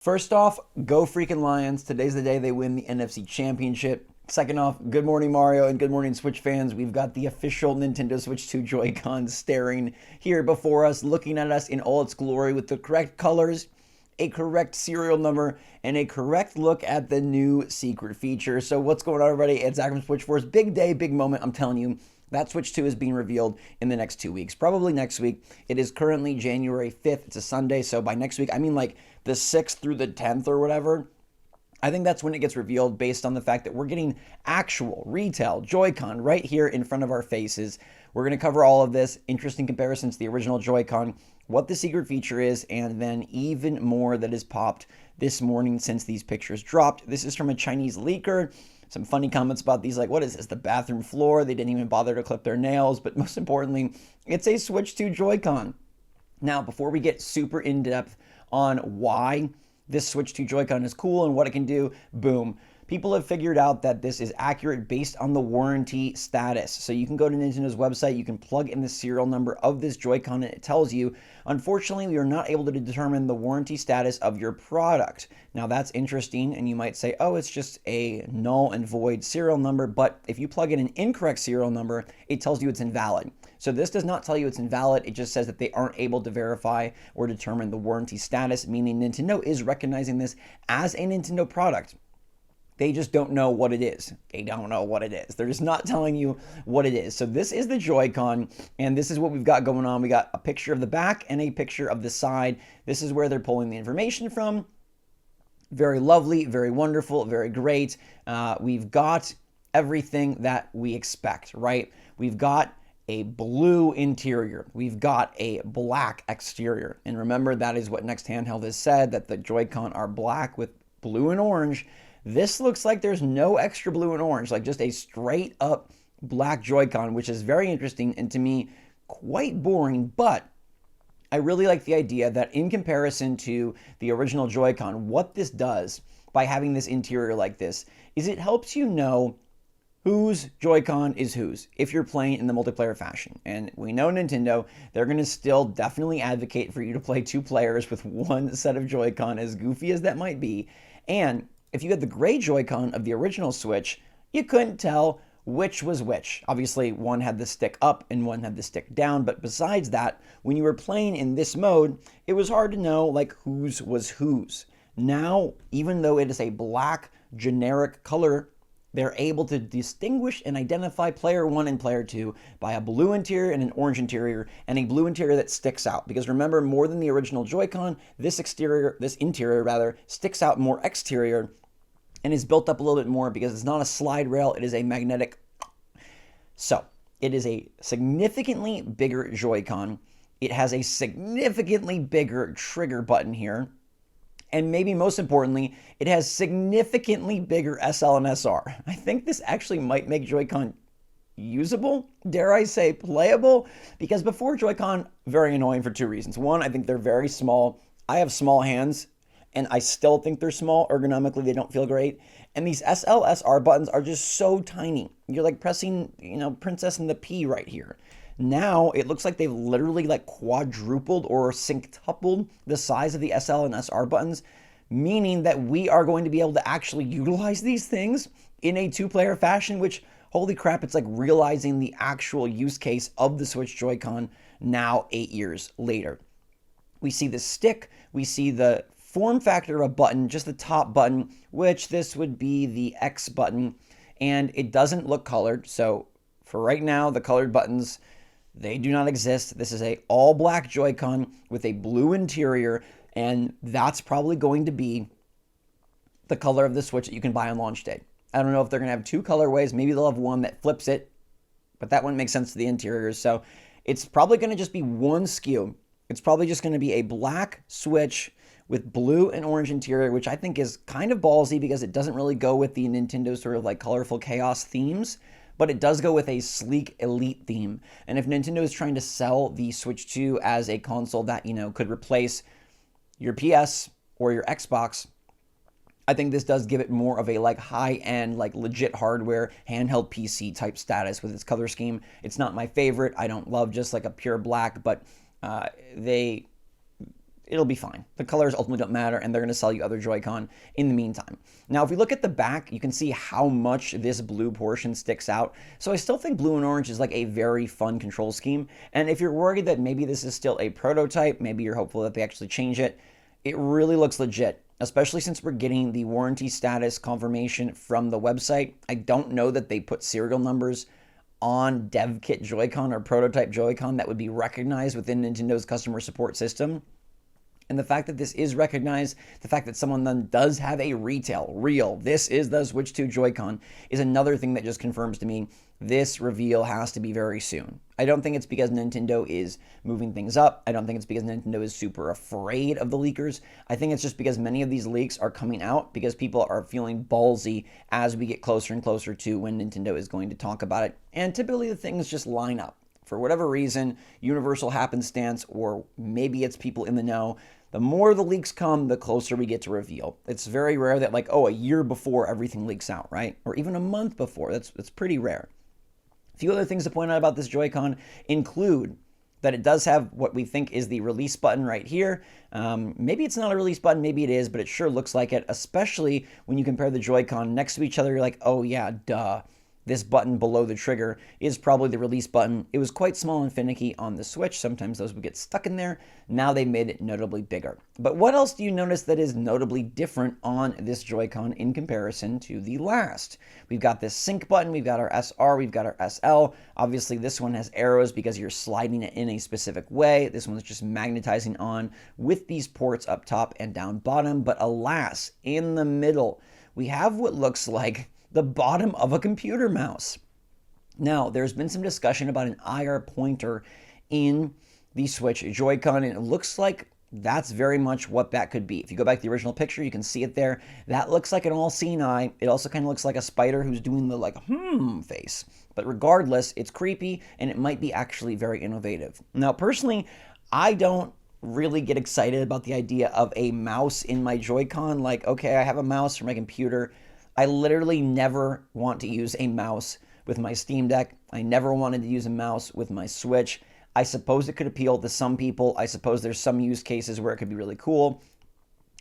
First off, go freaking Lions. Today's the day they win the NFC Championship. Second off, good morning, Mario, and good morning, Switch fans. We've got the official Nintendo Switch 2 Joy-Con staring here before us, looking at us in all its glory with the correct colors, a correct serial number, and a correct look at the new secret feature. So what's going on, everybody? It's Zach from SwitchForce. Big day, big moment. I'm telling you, that Switch 2 is being revealed in the next 2 weeks, probably next week. It is currently January 5th. It's a Sunday, so by next week, I mean like the 6th through the 10th or whatever. I think that's when it gets revealed based on the fact that we're getting actual retail Joy-Con right here in front of our faces. We're going to cover all of this, interesting comparisons to the original Joy-Con, what the secret feature is, and then even more that has popped this morning since these pictures dropped. This is from a Chinese leaker. Some funny comments about these, like, what is this, the bathroom floor? They didn't even bother to clip their nails. But most importantly, it's a Switch 2 Joy-Con. Now, before we get super in-depth on why this Switch 2 Joy-Con is cool and what it can do, boom. People have figured out that this is accurate based on the warranty status. So you can go to Nintendo's website, you can plug in the serial number of this Joy-Con, and it tells you, unfortunately, we are not able to determine the warranty status of your product. Now that's interesting, and you might say, oh, it's just a null and void serial number, but if you plug in an incorrect serial number, it tells you it's invalid. So this does not tell you it's invalid, it just says that they aren't able to verify or determine the warranty status, meaning Nintendo is recognizing this as a Nintendo product. They just don't know what it is. They don't know what it is. They're just not telling you what it is. So this is the Joy-Con, and this is what we've got going on. We got a picture of the back and a picture of the side. This is where they're pulling the information from. Very lovely, very wonderful, very great. We've got everything that we expect, right? We've got a blue interior. We've got a black exterior. And remember, that is what Next Handheld has said, that the Joy-Con are black with blue and orange. This looks like there's no extra blue and orange, like just a straight up black Joy-Con, which is very interesting and to me quite boring, but I really like the idea that in comparison to the original Joy-Con, what this does by having this interior like this is it helps you know whose Joy-Con is whose if you're playing in the multiplayer fashion. And we know Nintendo, they're going to still definitely advocate for you to play two players with one set of Joy-Con, as goofy as that might be. And if you had the gray Joy-Con of the original Switch, you couldn't tell which was which. Obviously, one had the stick up and one had the stick down, but besides that, when you were playing in this mode, it was hard to know like whose was whose. Now, even though it is a black generic color, they're able to distinguish and identify player 1 and player 2 by a blue interior and an orange interior, and a blue interior that sticks out. Because remember, more than the original Joy-Con, this interior sticks out more exterior and is built up a little bit more because it's not a slide rail, it is a magnetic. So, it is a significantly bigger Joy-Con. It has a significantly bigger trigger button here. And maybe most importantly, it has significantly bigger SL and SR. I think this actually might make Joy-Con usable, dare I say playable, because before Joy-Con, very annoying for two reasons. One, I think they're very small. I have small hands, and I still think they're small. Ergonomically, they don't feel great. And these SL/SR buttons are just so tiny. You're like pressing, Princess and the P right here. Now, it looks like they've literally like quadrupled or synctupled the size of the SL and SR buttons, meaning that we are going to be able to actually utilize these things in a two-player fashion, which, holy crap, it's like realizing the actual use case of the Switch Joy-Con now 8 years later. We see the stick, we see the form factor of a button, just the top button, which this would be the X button, and it doesn't look colored. So for right now, the colored buttons, they do not exist. This is a all black Joy-Con with a blue interior, and that's probably going to be the color of the Switch that you can buy on launch day. I don't know if they're going to have two colorways. Maybe they'll have one that flips it, but that wouldn't make sense to the interiors. So it's probably going to just be one SKU. It's probably just going to be a black Switch with blue and orange interior, which I think is kind of ballsy because it doesn't really go with the Nintendo sort of like colorful chaos themes, but it does go with a sleek elite theme. And if Nintendo is trying to sell the Switch 2 as a console that, could replace your PS or your Xbox, I think this does give it more of a like high-end, like legit hardware, handheld PC type status with its color scheme. It's not my favorite. I don't love just like a pure black, but it'll be fine. The colors ultimately don't matter, and they're going to sell you other Joy-Con in the meantime. Now, if we look at the back, you can see how much this blue portion sticks out. So I still think blue and orange is like a very fun control scheme. And if you're worried that maybe this is still a prototype, maybe you're hopeful that they actually change it, it really looks legit, especially since we're getting the warranty status confirmation from the website. I don't know that they put serial numbers on dev kit Joy-Con or prototype Joy-Con that would be recognized within Nintendo's customer support system. And the fact that this is recognized, the fact that someone then does have a real, this is the Switch 2 Joy-Con, is another thing that just confirms to me this reveal has to be very soon. I don't think it's because Nintendo is moving things up. I don't think it's because Nintendo is super afraid of the leakers. I think it's just because many of these leaks are coming out because people are feeling ballsy as we get closer and closer to when Nintendo is going to talk about it. And typically the things just line up. For whatever reason, universal happenstance, or maybe it's people in the know, the more the leaks come, the closer we get to reveal. It's very rare that like, a year before everything leaks out, right? Or even a month before. That's pretty rare. A few other things to point out about this Joy-Con include that it does have what we think is the release button right here. Maybe it's not a release button, maybe it is, but it sure looks like it, especially when you compare the Joy-Con next to each other. You're like, oh yeah, duh. This button below the trigger is probably the release button. It was quite small and finicky on the Switch. Sometimes those would get stuck in there. Now they made it notably bigger. But what else do you notice that is notably different on this Joy-Con in comparison to the last? We've got this sync button, we've got our SR, we've got our SL. Obviously this one has arrows because you're sliding it in a specific way. This one's just magnetizing on with these ports up top and down bottom. But alas, in the middle, we have what looks like the bottom of a computer mouse. Now, there's been some discussion about an IR pointer in the Switch Joy-Con, and it looks like that's very much what that could be. If you go back to the original picture, you can see it there. That looks like an all-seeing eye. It also kind of looks like a spider who's doing the like, face. But regardless, it's creepy, and it might be actually very innovative. Now, personally, I don't really get excited about the idea of a mouse in my Joy-Con. Like, okay, I have a mouse for my computer. I literally never want to use a mouse with my Steam Deck. I never wanted to use a mouse with my Switch. I suppose it could appeal to some people. I suppose there's some use cases where it could be really cool.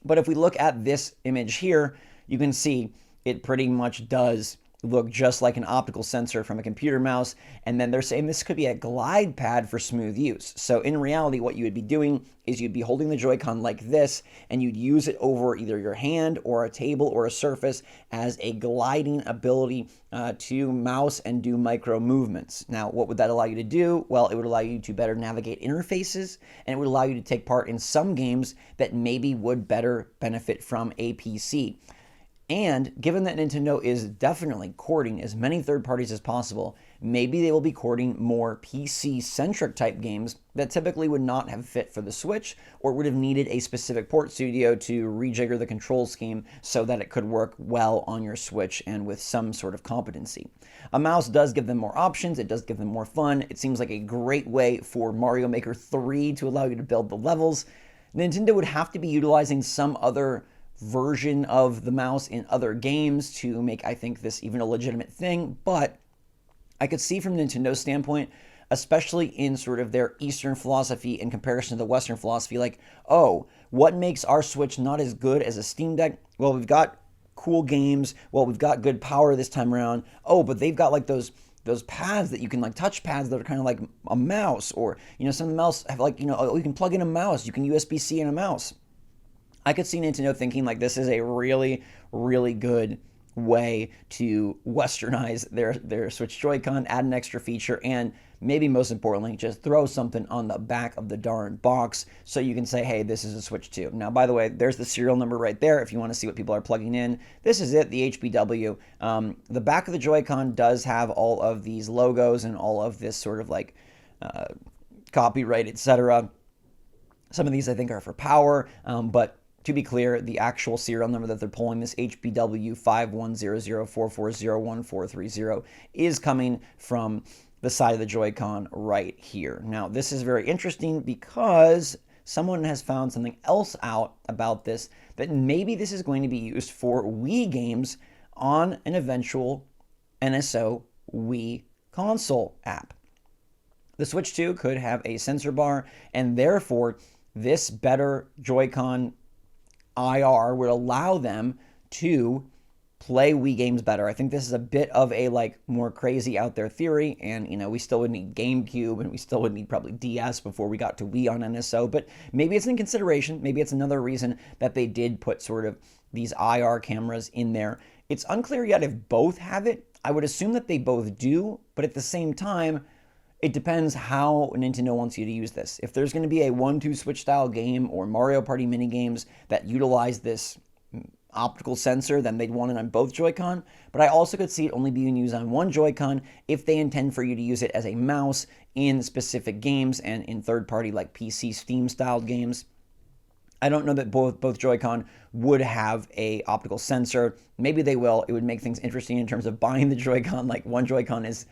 But if we look at this image here, you can see it pretty much does look just like an optical sensor from a computer mouse. And then they're saying this could be a glide pad for smooth use. So in reality, what you would be doing is you'd be holding the Joy-Con like this, and you'd use it over either your hand or a table or a surface as a gliding ability to mouse and do micro movements. Now, what would that allow you to do? Well, it would allow you to better navigate interfaces, and it would allow you to take part in some games that maybe would better benefit from a PC. And given that Nintendo is definitely courting as many third parties as possible, maybe they will be courting more PC-centric type games that typically would not have fit for the Switch or would have needed a specific port studio to rejigger the control scheme so that it could work well on your Switch and with some sort of competency. A mouse does give them more options, it does give them more fun. It seems like a great way for Mario Maker 3 to allow you to build the levels. Nintendo would have to be utilizing some other version of the mouse in other games to make, I think, this even a legitimate thing, but I could see from Nintendo's standpoint, especially in sort of their Eastern philosophy in comparison to the Western philosophy, like, oh, what makes our Switch not as good as a Steam Deck? Well, we've got cool games. Well, we've got good power this time around. Oh, but they've got like those pads that you can like touch pads that are kind of like a mouse, or, some of them else have like, you can plug in a mouse, you can USB-C in a mouse. I could see Nintendo thinking like this is a really, really good way to westernize their Switch Joy-Con, add an extra feature, and maybe most importantly, just throw something on the back of the darn box so you can say, hey, this is a Switch 2. Now, by the way, there's the serial number right there if you want to see what people are plugging in. This is it, the HBW. The back of the Joy-Con does have all of these logos and all of this sort of like copyright, etc. Some of these I think are for power, but to be clear, the actual serial number that they're pulling, this HBW 510044014330, is coming from the side of the Joy-Con right here. Now, this is very interesting because someone has found something else out about this, that maybe this is going to be used for Wii games on an eventual NSO Wii console app. The Switch 2 could have a sensor bar, and therefore this better Joy-Con IR would allow them to play Wii games better. I think this is a bit of a like more crazy out there theory, and we still would need GameCube and we still would need probably DS before we got to Wii on NSO, but maybe it's in consideration. Maybe it's another reason that they did put sort of these IR cameras in there. It's unclear yet if both have it. I would assume that they both do, but at the same time, it depends how Nintendo wants you to use this. If there's going to be a 1-2 Switch style game or Mario Party mini games that utilize this optical sensor, then they'd want it on both Joy-Con. But I also could see it only being used on one Joy-Con if they intend for you to use it as a mouse in specific games and in third-party like PC Steam styled games. I don't know that both Joy-Con would have a optical sensor. Maybe they will. It would make things interesting in terms of buying the Joy-Con. Like one Joy-Con is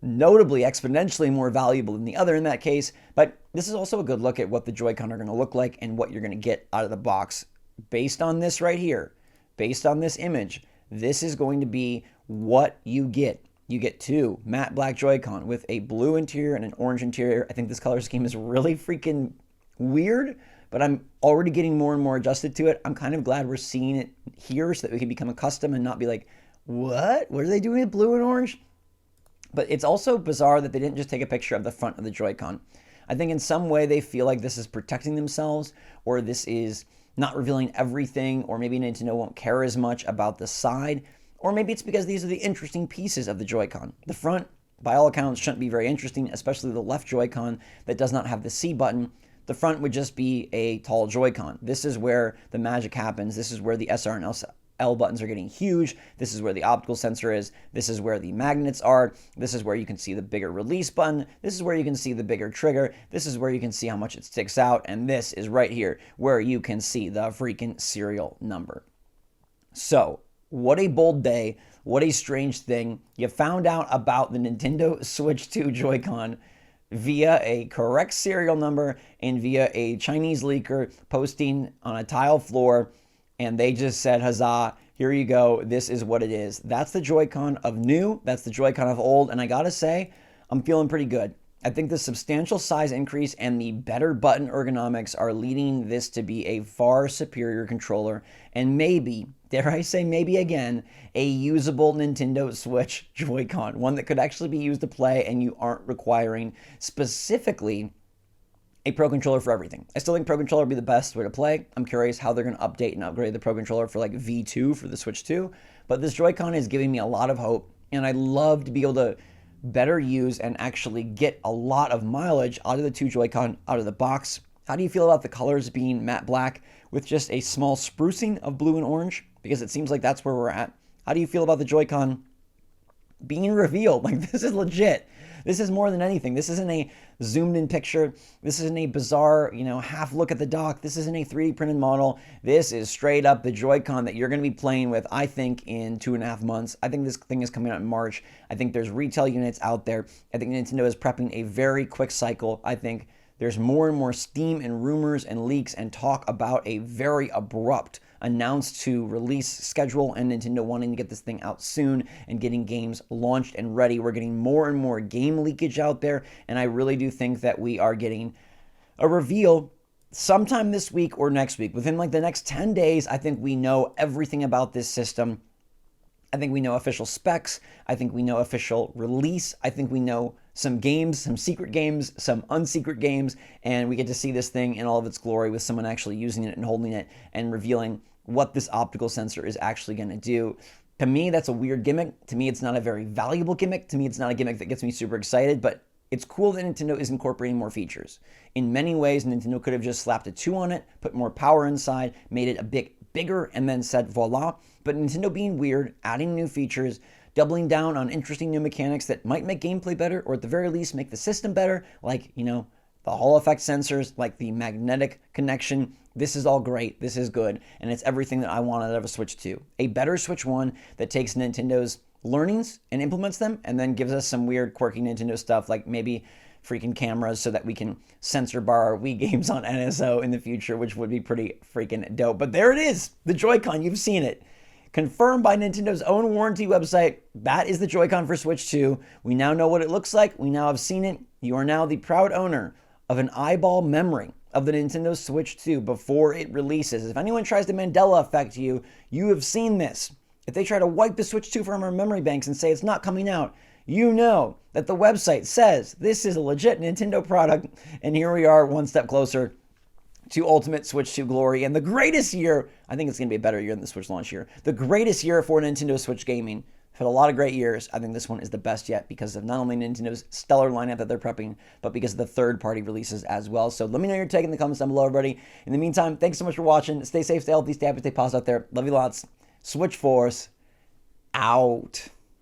notably exponentially more valuable than the other in that case. But this is also a good look at what the Joy-Con are going to look like and what you're going to get out of the box. Based on this right here, based on this image, this is going to be what you get. You get two matte black Joy-Con with a blue interior and an orange interior. I think this color scheme is really freaking weird, but I'm already getting more and more adjusted to it. I'm kind of glad we're seeing it here so that we can become accustomed and not be like, what? What are they doing with blue and orange? But it's also bizarre that they didn't just take a picture of the front of the Joy-Con. I think in some way they feel like this is protecting themselves, or this is not revealing everything, or maybe Nintendo won't care as much about the side, or maybe it's because these are the interesting pieces of the Joy-Con. The front, by all accounts, shouldn't be very interesting, especially the left Joy-Con that does not have the C button. The front would just be a tall Joy-Con. This is where the magic happens. This is where the SR and L buttons are getting huge. This is where the optical sensor is. This is where the magnets are. This is where you can see the bigger release button. This is where you can see the bigger trigger. This is where you can see how much it sticks out. And this is right here where you can see the freaking serial number. So, what a bold day. What a strange thing. You found out about the Nintendo Switch 2 Joy-Con via a correct serial number and via a Chinese leaker posting on a tile floor. And they just said, huzzah, here you go, this is what it is. That's the Joy-Con of new, that's the Joy-Con of old, and I gotta say, I'm feeling pretty good. I think the substantial size increase and the better button ergonomics are leading this to be a far superior controller, and maybe, dare I say maybe again, a usable Nintendo Switch Joy-Con, one that could actually be used to play and you aren't requiring specifically a Pro Controller for everything. I still think Pro Controller would be the best way to play. I'm curious how they're going to update and upgrade the Pro Controller for like V2 for the Switch 2. But this Joy-Con is giving me a lot of hope, and I'd love to be able to better use and actually get a lot of mileage out of the two Joy-Con out of the box. How do you feel about the colors being matte black with just a small sprucing of blue and orange? Because it seems like that's where we're at. How do you feel about the Joy-Con being revealed? Like, this is legit. This is more than anything. This isn't a zoomed in picture. This isn't a bizarre, half look at the dock. This isn't a 3D printed model. This is straight up the Joy-Con that you're going to be playing with, I think, in 2.5 months. I think this thing is coming out in March. I think there's retail units out there. I think Nintendo is prepping a very quick cycle. I think there's more and more steam and rumors and leaks and talk about a very abrupt announced to release schedule, and Nintendo wanting to get this thing out soon and getting games launched and ready. We're getting more and more game leakage out there, and I really do think that we are getting a reveal sometime this week or next week. Within like the next 10 days, I think we know everything about this system. I think we know official specs. I think we know official release. I think we know some games, some secret games, some unsecret games, and we get to see this thing in all of its glory with someone actually using it and holding it and revealing what this optical sensor is actually going to do. To me, that's a weird gimmick. To me, it's not a very valuable gimmick. To me, it's not a gimmick that gets me super excited, but it's cool that Nintendo is incorporating more features. In many ways, Nintendo could have just slapped a 2 on it, put more power inside, made it a bit bigger, and then said voila. But Nintendo being weird, adding new features, doubling down on interesting new mechanics that might make gameplay better, or at the very least make the system better, like, the Hall effect sensors, like the magnetic connection. This is all great. This is good. And it's everything that I want out of a Switch 2. A better Switch 1 that takes Nintendo's learnings and implements them, and then gives us some weird, quirky Nintendo stuff, like maybe freaking cameras so that we can censor bar our Wii games on NSO in the future, which would be pretty freaking dope. But there it is, the Joy-Con. You've seen it. Confirmed by Nintendo's own warranty website, that is the Joy-Con for Switch 2. We now know what it looks like. We now have seen it. You are now the proud owner of an eyeball memory of the Nintendo Switch 2 before it releases. If anyone tries to Mandela effect you, you have seen this. If they try to wipe the Switch 2 from our memory banks and say it's not coming out, you know that the website says this is a legit Nintendo product, and here we are one step closer to Ultimate Switch 2 glory, and the greatest year. I think it's going to be a better year than the Switch launch year. The greatest year for Nintendo Switch gaming. We've had a lot of great years. I think this one is the best yet because of not only Nintendo's stellar lineup that they're prepping, but because of the third-party releases as well. So let me know your take in the comments down below, everybody. In the meantime, thanks so much for watching. Stay safe, stay healthy, stay happy, stay positive out there. Love you lots. SwitchForce out.